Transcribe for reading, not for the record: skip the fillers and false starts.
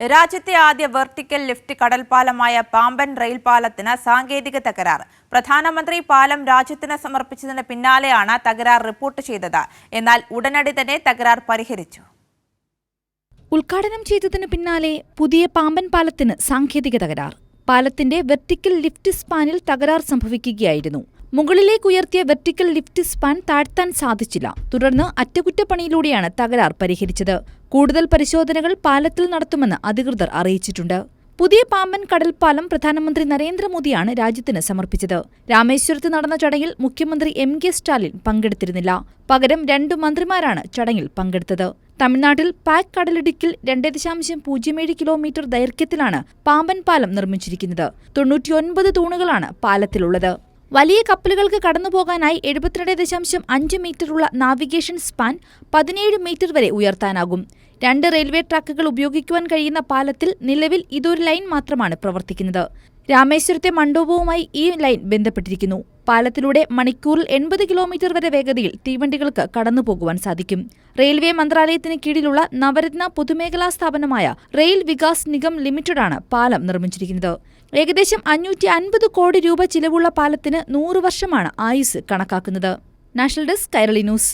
രാജ്യത്തെ ആദ്യ vertical lift കടൽപ്പാലമായ Pamban rail പാലത്തിന് സാങ്കേതിക തകരാർ. പ്രധാനമന്ത്രി പാലം രാജ്യത്തിന് സമർപ്പിച്ചതിന് പിന്നാലെയാണ് തകരാർ റിപ്പോർട്ട് ചെയ്തത്. എന്നാൽ ഉടനടി തന്നെ തകരാർ പരിഹരിച്ചു. ഉദ്ഘാടനം ചെയ്തതിനു പിന്നാലെ പുതിയ പാമ്പൻ പാലത്തിന് സാങ്കേതിക തകരാർ. പാലത്തിന്റെ വെർട്ടിക്കൽ ലിഫ്റ്റ് സ്പാനിൽ തകരാർ സംഭവിക്കുകയായിരുന്നു. മുകളിലേക്കുയർത്തിയ വെർട്ടിക്കൽ ലിഫ്റ്റ് സ്പാൻ താഴ്ത്താൻ സാധിച്ചില്ല. തുടർന്ന് അറ്റകുറ്റപ്പണിയിലൂടെയാണ് തകരാർ പരിഹരിച്ചത്. കൂടുതൽ പരിശോധനകൾ പാലത്തിൽ നടത്തുമെന്ന് അധികൃതർ അറിയിച്ചിട്ടുണ്ട്. പുതിയ പാമ്പൻ കടൽപ്പാലം പ്രധാനമന്ത്രി നരേന്ദ്രമോദിയാണ് രാജ്യത്തിന് സമർപ്പിച്ചത്. രാമേശ്വരത്ത് നടന്ന ചടങ്ങിൽ മുഖ്യമന്ത്രി എം.കെ. സ്റ്റാലിൻ പങ്കെടുത്തിരുന്നില്ല. പകരം 2 മന്ത്രിമാരാണ് ചടങ്ങിൽ പങ്കെടുത്തത്. തമിഴ്നാട്ടിൽ പാക് കടലിടുക്കിൽ 2.07 കിലോമീറ്റർ ദൈർഘ്യത്തിലാണ് പാമ്പൻ പാലം നിർമ്മിച്ചിരിക്കുന്നത്. 99 തൂണുകളാണ് പാലത്തിലുള്ളത്. വലിയ കപ്പലുകൾക്ക് കടന്നുപോകാനായി 72.5 മീറ്ററുള്ള നാവിഗേഷൻ സ്പാൻ 17 മീറ്റർ വരെ ഉയർത്താനാകും. 2 റെയിൽവേ ട്രാക്കുകൾ ഉപയോഗിക്കുവാൻ കഴിയുന്ന പാലത്തിൽ നിലവിൽ ഇതൊരു ലൈൻ മാത്രമാണ് പ്രവർത്തിക്കുന്നത്. രാമേശ്വരത്തെ മണ്ഡപവുമായി ഈ ലൈൻ ബന്ധപ്പെട്ടിരിക്കുന്നു. പാലത്തിലൂടെ മണിക്കൂറിൽ 80 കിലോമീറ്റർ വരെ വേഗതയിൽ തീവണ്ടികൾക്ക് കടന്നുപോകുവാൻ സാധിക്കും. റെയിൽവേ മന്ത്രാലയത്തിന് കീഴിലുള്ള നവരത്ന പൊതുമേഖലാ സ്ഥാപനമായ റെയിൽ വികാസ് നിഗം ലിമിറ്റഡാണ് പാലം നിർമ്മിച്ചിരിക്കുന്നത്. ഏകദേശം 550 കോടി രൂപ ചിലവുള്ള പാലത്തിന് 100 വർഷമാണ് ആയുസ് കണക്കാക്കുന്നത്. National desk Kairali news.